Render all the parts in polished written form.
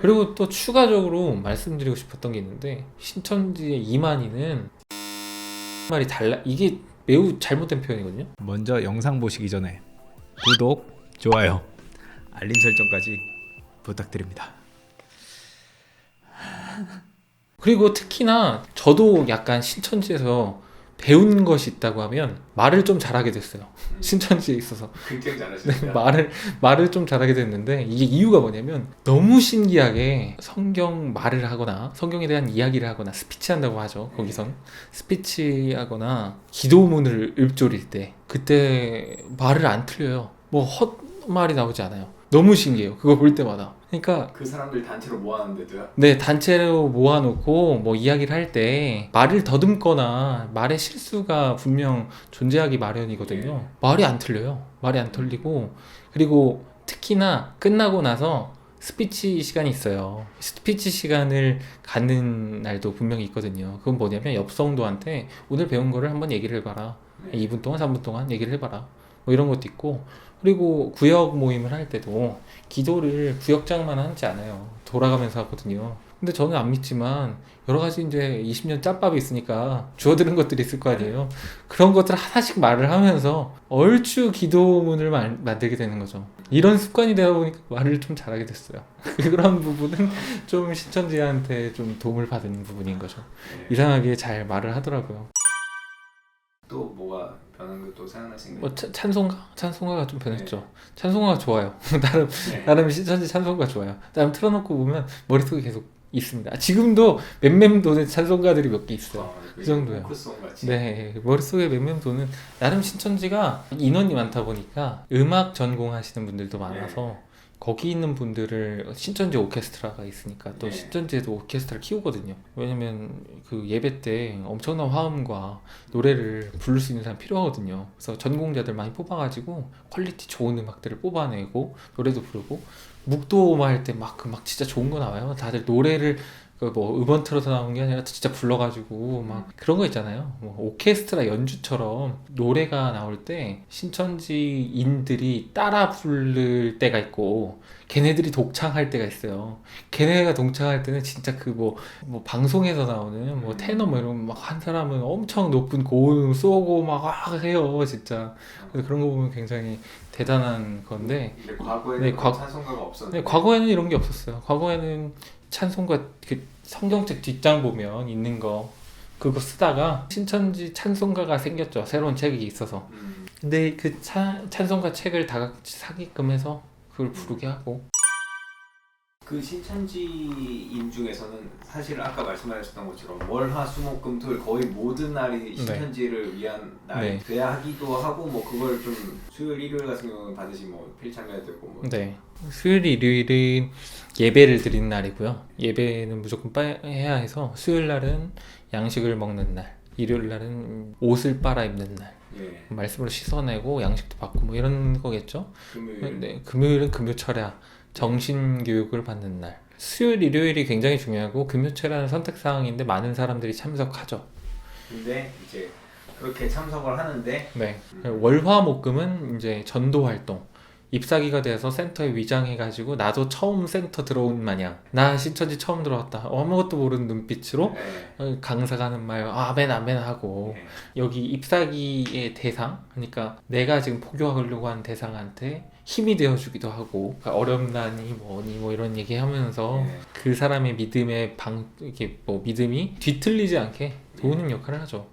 그리고 또 추가적으로 말씀드리고 싶었던 게 있는데 신천지의 이만희는 말이 달라. 이게 매우 잘못된 표현이거든요. 먼저 영상 보시기 전에 구독, 좋아요, 알림 설정까지 부탁드립니다. 그리고 특히나 저도 약간 신천지에서 배운 것이 있다고 하면 말을 좀 잘하게 됐어요. 신천지에 있어서 굉장히 잘하십니다. 말을 좀 잘하게 됐는데 이게 이유가 뭐냐면 너무 신기하게 성경 말을 하거나 성경에 대한 이야기를 하거나 스피치 한다고 하죠. 거기선 스피치 하거나 기도문을 읊조릴 때 그때 말을 안 틀려요. 뭐 헛말이 나오지 않아요. 너무 신기해요. 그거 볼 때마다. 그러니까 그 사람들 단체로 모았는데도요? 네, 단체로 모아놓고 뭐 이야기를 할 때 말을 더듬거나 말의 실수가 분명 존재하기 마련이거든요. 말이 안 틀려요. 말이 안 틀리고 그리고 특히나 끝나고 나서 스피치 시간이 있어요. 스피치 시간을 갖는 날도 분명히 있거든요. 그건 뭐냐면 옆 성도한테 오늘 배운 거를 한번 얘기를 해봐라. 2분 동안 3분 동안 얘기를 해봐라. 뭐 이런 것도 있고 그리고 구역 모임을 할 때도 기도를 구역장만 하지 않아요. 돌아가면서 하거든요. 근데 저는 안 믿지만 여러 가지 이제 20년 짬밥이 있으니까 주워들은 것들이 있을 거 아니에요. 그런 것들 하나씩 말을 하면서 얼추 기도문을 만들게 되는 거죠. 이런 습관이 되다 보니까 말을 좀 잘하게 됐어요. 그런 부분은 좀 신천지한테 좀 도움을 받은 부분인 거죠. 이상하게 잘 말을 하더라고요. 또 뭐가 변한 것도 생각나신 게 뭐 찬송가가 좀 변했죠. 네. 찬송가가 좋아요. 나름 신천지 찬송가 좋아요. 나름 틀어놓고 보면 머릿속에 계속 있습니다. 지금도 맴맴 도는 찬송가들이 몇 개 있어요. 그 정도요. 포크송 같이. 네, 머릿속에 맴맴 도는 나름 신천지가 인원이 많다 보니까 음악 전공하시는 분들도 많아서 거기 있는 분들을 신천지 오케스트라가 있으니까 또 신천지에도 오케스트라를 키우거든요. 왜냐면 그 예배 때 엄청난 화음과 노래를 부를 수 있는 사람 필요하거든요. 그래서 전공자들 많이 뽑아가지고 퀄리티 좋은 음악들을 뽑아내고 노래도 부르고 묵도 할 때 막 진짜 좋은 거 나와요. 다들 노래를 그 뭐 음원 틀어서 나온 게 아니라 진짜 불러가지고 막 그런 거 있잖아요. 뭐 오케스트라 연주처럼 노래가 나올 때 신천지인들이 따라 부를 때가 있고 걔네들이 독창할 때가 있어요. 걔네가 독창할 때는 진짜 그 뭐 방송에서 나오는 뭐 테너 뭐 이런 막 한 사람은 엄청 높은 고음 쏘고 막 해요 진짜. 그래서 그런 거 보면 굉장히 대단한 건데. 근데 과거에는 네, 찬송가가 없었는데. 네, 과거에는 이런 게 없었어요. 과거에는 찬송가 그 성경책 뒷장 보면 있는 거 그거 쓰다가 신천지 찬송가가 생겼죠. 새로운 책이 있어서. 근데 그 찬송가 책을 다 같이 사게끔 해서 그걸 부르게 하고. 그 신천지인 중에서는 사실 아까 말씀하셨던 것처럼 월, 화, 수, 목, 금, 토일 거의 모든 날이 신천지를 위한 날 돼야 하기도 하고 뭐 그걸 좀 수요일, 일요일 같은 경우는 반드시 뭐 필참해야 되고 뭐. 네. 수요일, 일요일은 예배를 드리는 날이고요. 예배는 무조건 해야 해서 수요일 날은 양식을 먹는 날, 일요일 날은 옷을 빨아 입는 날. 말씀으로 씻어내고 양식도 받고 뭐 이런 거겠죠. 네, 금요일은 금요철야 정신교육을 받는 날. 수요일, 일요일이 굉장히 중요하고 금요철야는 선택사항인데 많은 사람들이 참석하죠. 근데 이제 그렇게 참석을 하는데 월화목금은 이제 전도활동. ip사기가 돼서 센터에 위장해가지고 나도 처음 센터 들어온 마냥 나 신천지 처음 들어왔다 아무것도 모르는 눈빛으로 강사가 하는 말 아멘 아멘 하고 여기 ip사기의 대상 그러니까 내가 지금 포교하려고 하는 대상한테 힘이 되어주기도 하고 그러니까 어렵나니 뭐니 뭐 이런 얘기하면서 그 사람의 믿음의 이게 뭐 믿음이 뒤틀리지 않게 도우는 역할을 하죠.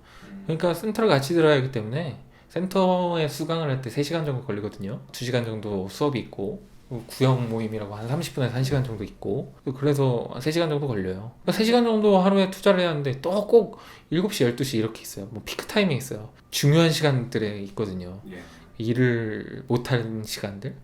그러니까 센터를 같이 들어야 하기 때문에 센터에 수강을 할 때 3시간 정도 걸리거든요. 2시간 정도 수업이 있고 구역 모임이라고 한 30분에서 1시간 정도 있고 그래서 3시간 정도 걸려요. 3시간 정도 하루에 투자를 해야 하는데 또 꼭 7시, 12시 이렇게 있어요. 뭐 피크 타임이 있어요. 중요한 시간들에 있거든요. 일을 못하는 시간들.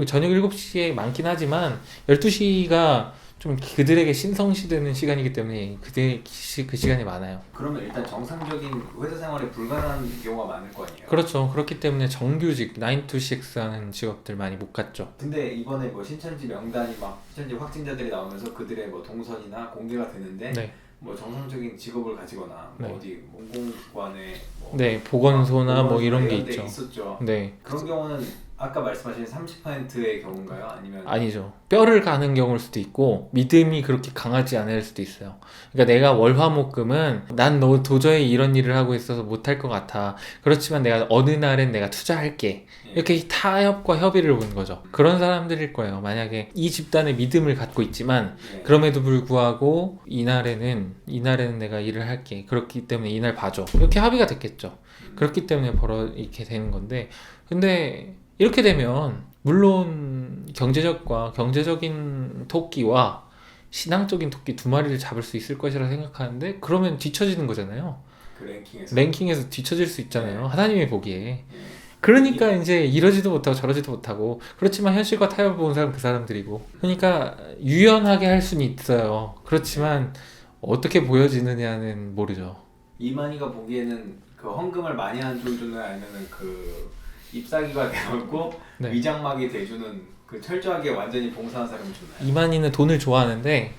저녁 7시에 많긴 하지만 12시가 좀 그들에게 신성시되는 시간이기 때문에 그 시간이 많아요. 그러면 일단 정상적인 회사 생활에 불가능한 경우가 많을 거 아니에요? 그렇죠. 그렇기 때문에 정규직 9 to 6 하는 직업들 많이 못 갔죠. 근데 이번에 뭐 신천지 명단이 막 신천지 확진자들이 나오면서 그들의 뭐 동선이나 공개가 되는데 뭐 정상적인 직업을 가지거나 뭐 어디 공공기관에 뭐 보건소나 뭐 이런 게 있죠. 있었죠. 네. 그런 경우는 아까 말씀하신 30%의 경우인가요? 아니면 아니죠. 뼈를 가는 경우일 수도 있고 믿음이 그렇게 강하지 않을 수도 있어요. 그러니까 내가 월화목금은 난 너 도저히 이런 일을 하고 있어서 못할 것 같아. 그렇지만 내가 어느 날엔 내가 투자할게. 이렇게 타협과 협의를 본 거죠. 그런 사람들일 거예요. 만약에 이 집단의 믿음을 갖고 있지만 그럼에도 불구하고 이날에는 내가 일을 할게. 그렇기 때문에 이날 봐줘. 이렇게 합의가 됐겠죠. 그렇기 때문에 이렇게 되는 건데 근데 이렇게 되면 물론 경제적인 토끼와 신앙적인 토끼 두 마리를 잡을 수 있을 것이라 생각하는데 그러면 뒤처지는 거잖아요. 그 랭킹에서 뒤처질 수 있잖아요. 하나님이 보기에. 그러니까 이제 이러지도 못하고 저러지도 못하고 그렇지만 현실과 타협을 본 사람 그 사람들이고 그러니까 유연하게 할 수는 있어요. 그렇지만 어떻게 보여지느냐는 모르죠. 이만희가 보기에는 그 헌금을 많이 한 쪽주는 아니면은 그 잎사귀가 되었고 네. 위장막이 돼주는 그 철저하게 완전히 봉사한 사람이 좋나요? 이만희는 돈을 좋아하는데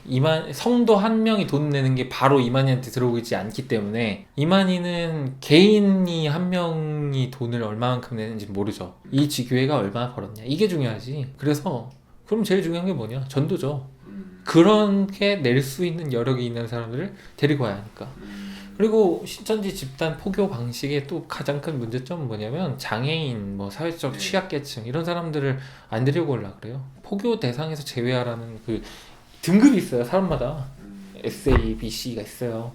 성도 한 명이 돈 내는 게 바로 이만희한테 들어오지 않기 때문에 이만희는 개인이 한 명이 돈을 얼마만큼 내는지 모르죠. 이 지교회가 얼마나 벌었냐 이게 중요하지. 그래서 그럼 제일 중요한 게 뭐냐? 전도죠. 그렇게 낼 수 있는 여력이 있는 사람들을 데리고 와야 하니까. 그리고 신천지 집단 포교 방식의 또 가장 큰 문제점은 뭐냐면 장애인, 뭐 사회적 취약계층 이런 사람들을 안 데리고 오려고 그래요. 포교 대상에서 제외하라는 그 등급이 있어요. 사람마다 SA, BC가 있어요.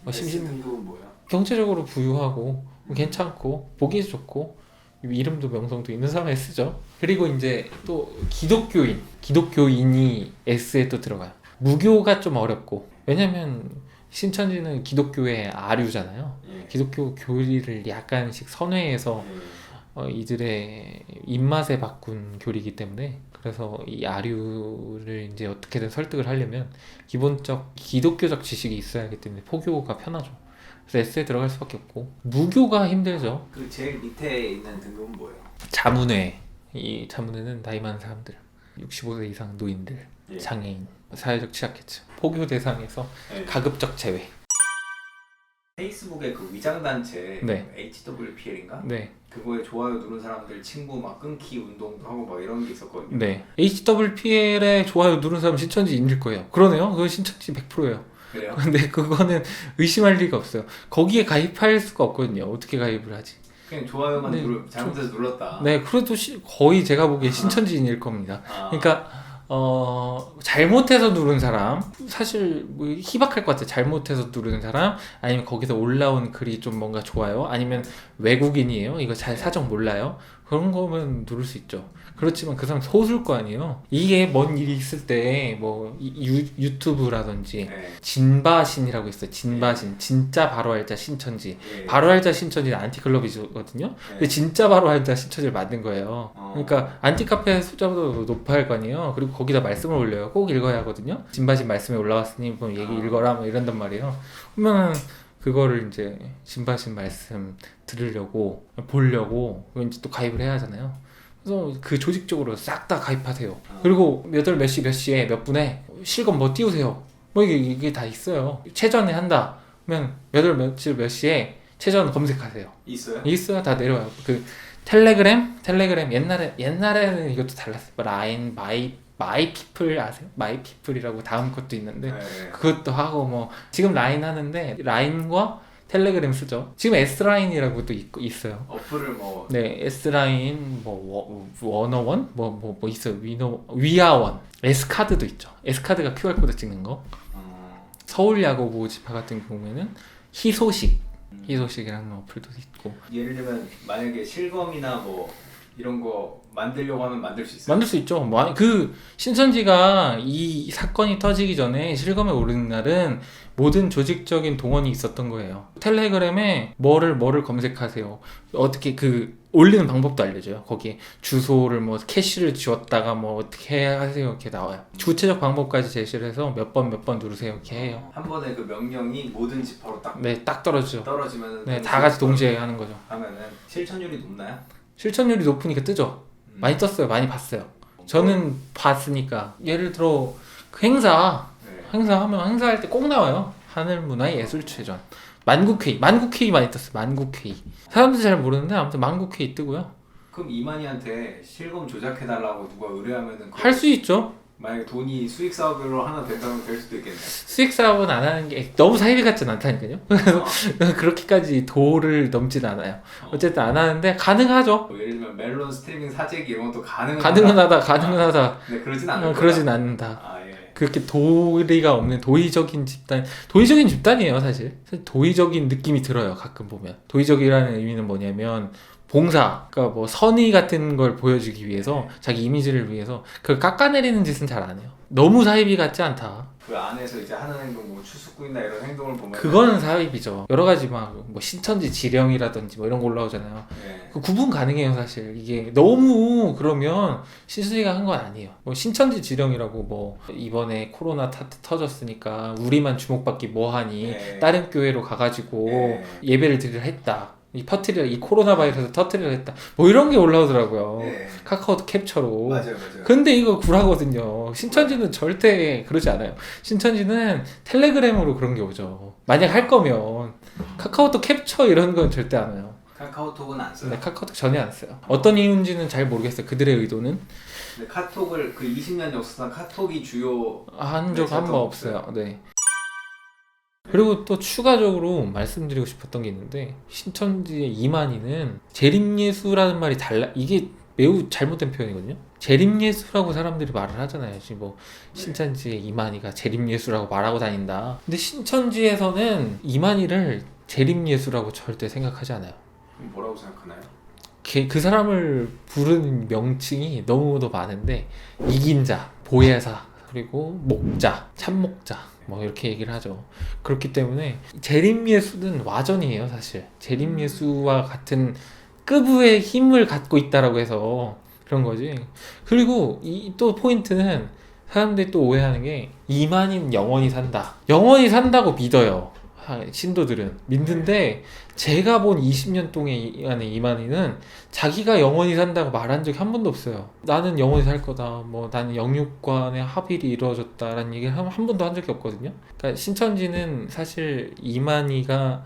등급은 뭐야? 경제적으로 부유하고 괜찮고 보기 좋고 이름도 명성도 있는 사람에 쓰죠. 그리고 이제 또 기독교인이 S에 또 들어가요. 무교가 좀 어렵고 왜냐면 신천지는 기독교의 아류잖아요. 기독교 교리를 약간씩 선회해서 이들의 입맛에 바꾼 교리이기 때문에 그래서 이 아류를 이제 어떻게든 설득을 하려면 기본적 기독교적 지식이 있어야 하기 때문에 포교가 편하죠. 그래서 S에 들어갈 수밖에 없고 무교가 힘들죠. 그 제일 밑에 있는 등급은 뭐예요? 자문회. 이 자문회는 나이 많은 사람들 65세 이상 노인들 장애인 사회적 취약계층 포교 대상에서 가급적 제외. 페이스북에 그 위장단체 네. HWPL인가? 네. 그거에 좋아요 누른 사람들 친구 막 끊기 운동도 하고 막 이런 게 있었거든요. 네. HWPL에 좋아요 누른 사람 신천지인일 거예요. 그러네요. 그건 신천지 100%예요. 그래요? 근데 그거는 의심할 리가 없어요. 거기에 가입할 수가 없거든요. 어떻게 가입을 하지? 그냥 좋아요만 네, 잘못해서 눌렀다. 네, 그래도 거의 제가 보기에 신천지인일 겁니다. 그러니까 잘못해서 누른 사람 사실 뭐 희박할 것 같아요. 잘못해서 누르는 사람 아니면 거기서 올라온 글이 좀 뭔가 좋아요. 아니면 외국인이에요. 이거 잘 사정 몰라요. 그런 거면 누를 수 있죠. 그렇지만 그 사람 소수일 거 아니에요. 이게 뭔 일이 있을 때 뭐 유튜브라든지 진바신이라고 있어요. 진바신 진짜 바로알자 신천지. 바로알자 신천지는 안티클럽이거든요. 근데 진짜 바로알자 신천지를 만든 거예요. 그러니까 안티카페 숫자보다 높아할 거 아니에요. 그리고 거기다 말씀을 올려요. 꼭 읽어야 하거든요. 진바신 말씀에 올라왔으니 뭐 얘기 읽어라 뭐 이런단 말이에요. 그러면 그거를 이제 진바신 말씀 들으려고 보려고 이제 또 가입을 해야 하잖아요. 그래서 그 조직적으로 싹 다 가입하세요. 그리고 몇 시에 몇 분에 실검 뭐 띄우세요. 뭐 이게 다 있어요. 체전에 한다. 그러면 몇 시에 체전 검색하세요. 있어요. 다 내려와요. 그 텔레그램 옛날에는 이것도 달랐어요. 라인 마이피플 아세요? 마이피플이라고 다음 것도 있는데 그것도 하고 뭐 지금 라인 하는데 라인과 텔레그램 쓰죠. 지금 S라인이라고도 있어요. 어플을 뭐 네, S라인 워너원 뭐 있어요. 위아원 S카드도 있죠. S카드가 QR코드 찍는 거. 서울야구부 집화 같은 경우에는 희소식이라는 어플도 있고. 예를 들면 만약에 실검이나 뭐 이런 거 만들려고 하면 만들 수 있어요? 만들 수 있죠. 그 신천지가 이 사건이 터지기 전에 실검에 오르는 날은 모든 조직적인 동원이 있었던 거예요. 텔레그램에 뭐를 검색하세요. 어떻게 올리는 방법도 알려줘요. 거기에 주소를 뭐 캐시를 지웠다가 뭐 어떻게 하세요 이렇게 나와요. 구체적 방법까지 제시를 해서 몇 번 누르세요 이렇게 해요. 한 번에 그 명령이 모든 지파로 딱 떨어지죠. 떨어지면 네, 다 같이 동시에 하는 거죠. 하면은 실천율이 높나요? 실천율이 높으니까 뜨죠. 많이 떴어요. 많이 봤어요. 저는 봤으니까. 예를 들어 그 행사할 때 꼭 나와요. 하늘문화예술체전 만국회의 많이 떴어요. 만국회의 사람들이 잘 모르는데 아무튼 만국회의 뜨고요. 그럼 이만희한테 실검 조작해달라고 누가 의뢰하면은 할 수 있죠. 만약에 돈이 수익 사업으로 하나 된다면 될 수도 있겠네. 수익 사업은 안 하는 게 너무 사이비 같진 않다니까요. 그래서 그렇게까지 도를 넘진 않아요. 어쨌든 안 하는데 가능하죠. 뭐 예를 들면 멜론 스트리밍 사재기 이런 것도 가능은 가능은 하다. 근데 그러진 않는 거야. 그러진 않는다. 아 예. 그렇게 도리가 없는 도의적인 집단이에요 사실 도의적인 느낌이 들어요 가끔 보면. 도의적이라는 의미는 뭐냐면 봉사, 그러니까 뭐 선의 같은 걸 보여주기 위해서 자기 이미지를 위해서 그걸 깎아내리는 짓은 잘 안 해요. 너무 사이비 같지 않다. 그 안에서 이제 하는 행동, 뭐 추수꾼이나 이런 행동을 보면 그거는 사이비죠. 여러 가지 막 뭐 신천지 지령이라든지 뭐 이런 거 올라오잖아요. 예. 그 구분 가능해요 사실. 이게 너무 그러면 신수지가 한 건 아니에요. 뭐 신천지 지령이라고 뭐 이번에 코로나 터졌으니까 우리만 주목받기 뭐하니 예. 다른 교회로 가가지고 예. 예배를 드리려 했다. 이 코로나 바이러스 터뜨리려 했다. 뭐 이런 게 올라오더라고요. 예. 카카오톡 캡처로. 맞아요. 근데 이거 구라거든요. 신천지는 절대 그러지 않아요. 신천지는 텔레그램으로 그런 게 오죠. 만약 할 거면 카카오톡 캡처 이런 건 절대 안 해요. 카카오톡은 안 써요. 네, 카카오톡 전혀 안 써요. 어떤 이유인지는 잘 모르겠어요. 그들의 의도는. 근데 카톡을 그 20년 역사상 카톡이 주요 한 적 한 번 없어요. 없어요. 네. 그리고 또 추가적으로 말씀드리고 싶었던 게 있는데 신천지의 이만희는 재림예수라는 말이 이게 매우 잘못된 표현이거든요. 재림예수라고 사람들이 말을 하잖아요. 지금 뭐 신천지의 이만희가 재림예수라고 말하고 다닌다. 근데 신천지에서는 이만희를 재림예수라고 절대 생각하지 않아요. 그럼 뭐라고 생각하나요? 그 사람을 부르는 명칭이 너무도 많은데 이긴 자, 보혜사, 그리고 목자, 참목자 뭐 이렇게 얘기를 하죠. 그렇기 때문에 재림예수는 와전이에요 사실. 재림예수와 같은 급의 힘을 갖고 있다라고 해서 그런 거지. 그리고 이 또 포인트는 사람들이 또 오해하는 게 이만희는 영원히 산다. 영원히 산다고 믿어요. 신도들은 믿는데 제가 본 20년 동안의 이만희는 자기가 영원히 산다고 말한 적이 한 번도 없어요. 나는 영원히 살 거다. 뭐 나는 영육관의 합일이 이루어졌다라는 얘기를 한 번도 한 적이 없거든요. 그러니까 신천지는 사실 이만희가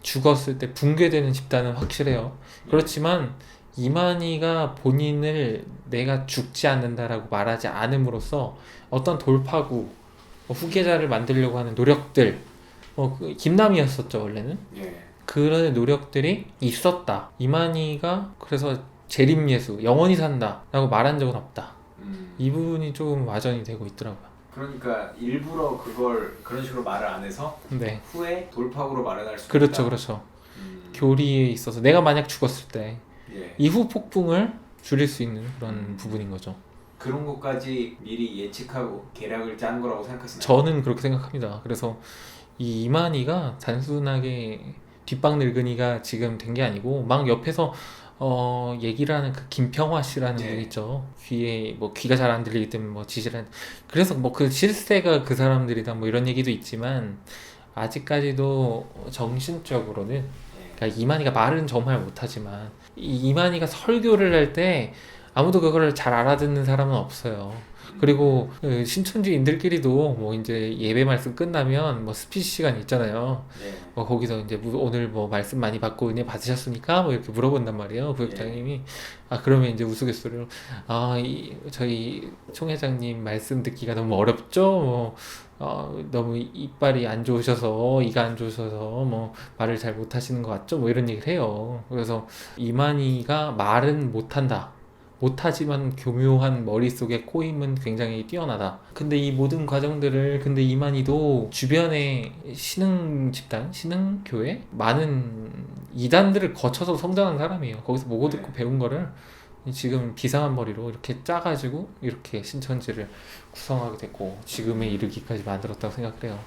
죽었을 때 붕괴되는 집단은 확실해요. 그렇지만 이만희가 본인을 내가 죽지 않는다라고 말하지 않음으로써 어떤 돌파구, 후계자를 만들려고 하는 노력들, 김남이었었죠 원래는. 예. 그런 노력들이 있었다. 이만희가 그래서 재림예수, 영원히 산다라고 말한 적은 없다. 이 부분이 조금 와전이 되고 있더라고요. 그러니까 일부러 그걸 그런 식으로 말을 안 해서 네, 후에 돌파구로 마련할 수 그렇죠, 있다. 그렇죠. 교리에 있어서 내가 만약 죽었을 때 예. 이후 폭풍을 줄일 수 있는 그런 부분인 거죠. 그런 것까지 미리 예측하고 계략을 짠 거라고 생각하시나요? 저는 그렇게 생각합니다. 그래서 이 이만희가 단순하게 뒷방 늙은이가 지금 된 게 아니고 막 옆에서 얘기를 하는 그 김평화 씨라는 네. 분 있죠. 귀에 뭐 귀가 잘 안 들리기 때문에 뭐 지시를 그래서 뭐 그 실세가 그 사람들이다 뭐 이런 얘기도 있지만 아직까지도 정신적으로는 예. 그러니까 이만희가 말은 정말 못하지만 이만희가 설교를 할 때 아무도 그거를 잘 알아듣는 사람은 없어요. 그리고 신천지인들끼리도 뭐 이제 예배 말씀 끝나면 뭐 스피치 시간 있잖아요. 예. 뭐 거기서 이제 오늘 뭐 말씀 많이 받고 은혜 받으셨습니까? 뭐 이렇게 물어본단 말이에요. 부역장님이. 아 그러면 이제 우스갯소리로 저희 총회장님 말씀 듣기가 너무 어렵죠. 너무 이빨이 안 좋으셔서 이가 안 좋으셔서 뭐 말을 잘 못하시는 것 같죠. 뭐 이런 얘기를 해요. 그래서 이만희가 말은 못한다. 못하지만 교묘한 머릿속의 코임은 굉장히 뛰어나다. 근데 이 모든 과정들을 근데 이만희도 주변에 신흥 집단, 신흥 교회 많은 이단들을 거쳐서 성장한 사람이에요. 거기서 보고 듣고 배운 거를 지금 비상한 머리로 이렇게 짜가지고 이렇게 신천지를 구성하게 됐고 지금에 이르기까지 만들었다고 생각을 해요.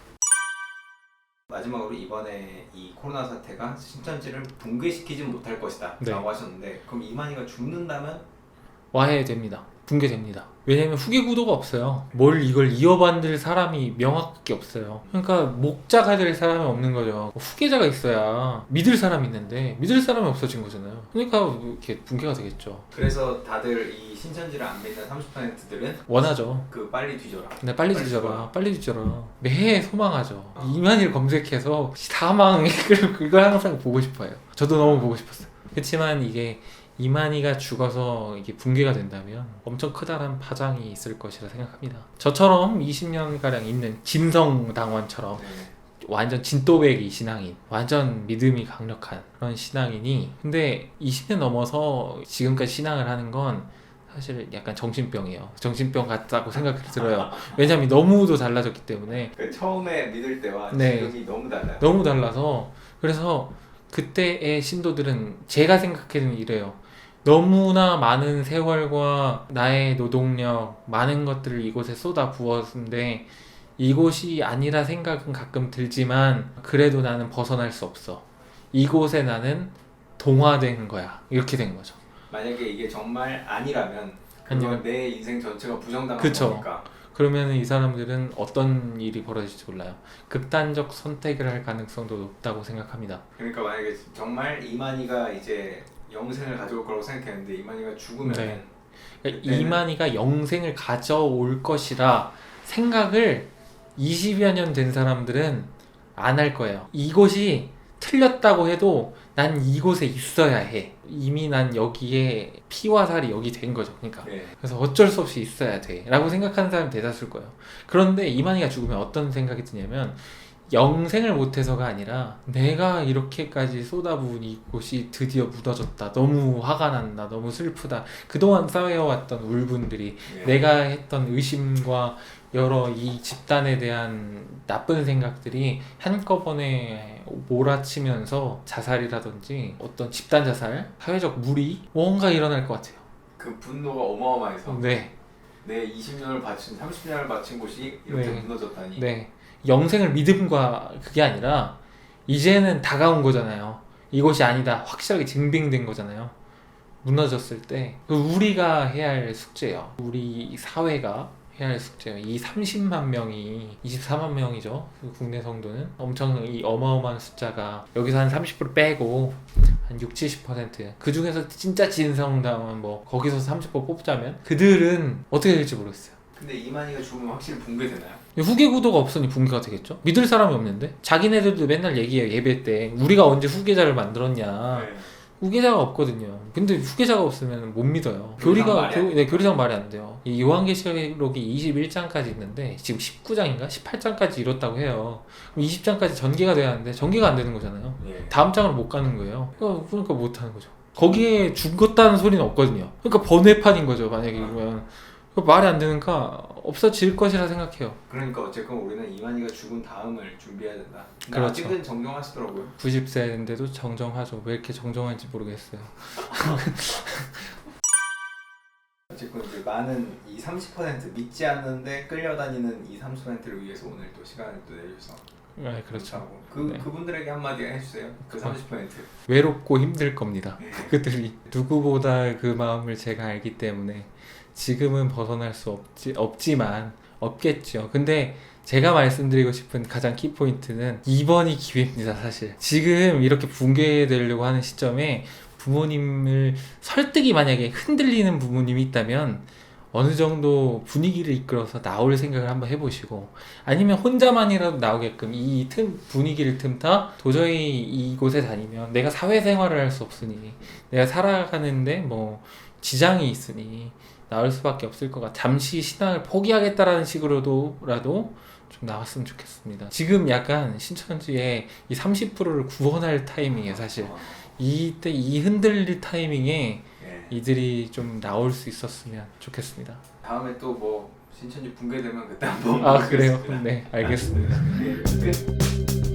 마지막으로 이번에 이 코로나 사태가 신천지를 붕괴시키진 못할 것이다 네. 라고 하셨는데 그럼 이만희가 죽는다면? 와해됩니다. 붕괴됩니다. 왜냐면 후계 구도가 없어요. 뭘 이걸 이어받을 사람이 명확하게 없어요. 그러니까 목자가 될 사람이 없는 거죠. 후계자가 있어야 믿을 사람이 있는데 믿을 사람이 없어진 거잖아요. 그러니까 이렇게 붕괴가 되겠죠. 그래서 다들 이 신천지를 안 믿는 30%들은 원하죠. 그 빨리 뒤져라. 근데 빨리 뒤져라. 빨리 뒤져라. 매해 소망하죠. 이만희를 검색해서 사망 그걸 항상 보고 싶어요. 저도 너무 보고 싶었어요. 그렇지만 이게 이만희가 죽어서 이게 붕괴가 된다면 엄청 크다란 파장이 있을 것이라 생각합니다. 저처럼 20년가량 있는 진성당원처럼 완전 진또배기 신앙인, 완전 믿음이 강력한 그런 신앙인이 근데 20년 넘어서 지금까지 신앙을 하는 건 사실 약간 정신병이에요. 정신병 같다고 생각이 들어요. 왜냐면 너무도 달라졌기 때문에. 처음에 믿을 때와 네. 지금이 너무 달라요. 너무 달라서. 그래서 그때의 신도들은 제가 생각해는 이래요. 너무나 많은 세월과 나의 노동력, 많은 것들을 이곳에 쏟아 부었는데 이곳이 아니라 생각은 가끔 들지만 그래도 나는 벗어날 수 없어. 이곳에 나는 동화된 거야. 이렇게 된 거죠. 만약에 이게 정말 아니라면 아니면- 그건 내 인생 전체가 부정당한 그쵸. 거니까. 그러면 이 사람들은 어떤 일이 벌어질지 몰라요. 극단적 선택을 할 가능성도 높다고 생각합니다. 그러니까 만약에 정말 이만희가 이제 영생을 가져올 거라고 생각했는데 이만희가 죽으면 네. 그러니까 이만희가 영생을 가져올 것이라 생각을 20여 년 된 사람들은 안 할 거예요. 이곳이 틀렸다고 해도 난 이곳에 있어야 해. 이미 난 여기에 피와 살이 여기 된 거죠. 그러니까 네. 그래서 어쩔 수 없이 있어야 돼 라고 생각하는 사람이 대다수일 거예요. 그런데 이만희가 죽으면 어떤 생각이 드냐면 영생을 못해서가 아니라 내가 이렇게까지 쏟아부은 이곳이 드디어 무너졌다. 너무 화가 난다. 너무 슬프다. 그동안 쌓여왔던 울분들이 네. 내가 했던 의심과 여러 이 집단에 대한 나쁜 생각들이 한꺼번에 몰아치면서 자살이라든지 어떤 집단 자살, 사회적 무리 뭔가 일어날 것 같아요. 그 분노가 어마어마해서 네, 내 20년을 바친 30년을 바친 곳이 이렇게 네. 무너졌다니. 네. 영생을 믿음과 그게 아니라 이제는 다가온 거잖아요. 이것이 아니다. 확실하게 증빙된 거잖아요. 무너졌을 때 그 우리가 해야 할 숙제예요. 우리 사회가 해야 할 숙제예요. 이 30만 명이 24만 명이죠. 그 국내 성도는 엄청 이 어마어마한 숫자가 여기서 한 30% 빼고 한 60-70% 그 중에서 진짜 진성당은 뭐 거기서 30% 뽑자면 그들은 어떻게 될지 모르겠어요. 근데 이만희가 죽으면 확실히 붕괴되나요? 후계 구도가 없으니 붕괴가 되겠죠? 믿을 사람이 없는데? 자기네들도 맨날 얘기해요. 예배 때 우리가 언제 후계자를 만들었냐. 네. 후계자가 없거든요. 근데 후계자가 없으면 못 믿어요. 교리상 말이 안 돼요. 교리상 말이 안 돼요. 이 요한계시록이 21장까지 있는데 지금 19장인가 18장까지 이뤘다고 해요. 그럼 20장까지 전개가 돼야 하는데 전개가 안 되는 거잖아요. 예. 다음 장으로 못 가는 거예요. 그러니까 못 하는 거죠. 거기에 죽었다는 소리는 없거든요. 그러니까 번외판인 거죠. 만약에 이거면 말이 안 되니까 없어질 것이라 생각해요. 그러니까 어쨌건 우리는 이만희가 죽은 다음을 준비해야 된다. 근데 그렇죠. 아직은 정정하시더라고요. 90세인데도 정정하죠. 왜 이렇게 정정한지 모르겠어요. 어쨌건 이제 많은 이 30% 믿지 않는데 끌려다니는 이 30%를 위해서 오늘 또 시간을 또 내주셔서 네, 그렇죠. 감사하고 네. 그분들에게 한마디 해주세요. 그 30%. 외롭고 힘들 겁니다. 네. 그들이 누구보다 그 마음을 제가 알기 때문에 지금은 벗어날 수 없지만 없겠죠. 근데 제가 말씀드리고 싶은 가장 키포인트는 이번이 기회입니다. 사실 지금 이렇게 붕괴되려고 하는 시점에 부모님을 설득이 만약에 흔들리는 부모님이 있다면 어느 정도 분위기를 이끌어서 나올 생각을 한번 해보시고 아니면 혼자만이라도 나오게끔 이 분위기를 틈타 도저히 이곳에 다니면 내가 사회생활을 할 수 없으니 내가 살아가는데 뭐 지장이 있으니 나올 수밖에 없을 것 같아. 잠시 신앙을 포기하겠다라는 식으로라도 좀 나왔으면 좋겠습니다. 지금 약간 신천지의 이 30%를 구원할 타이밍이에요. 사실 이때 이 흔들릴 타이밍에 예. 이들이 좀 나올 수 있었으면 좋겠습니다. 다음에 또 뭐 신천지 붕괴되면 그때 한번 아 그래요? 모시겠습니다. 네 알겠습니다. 네, 끝.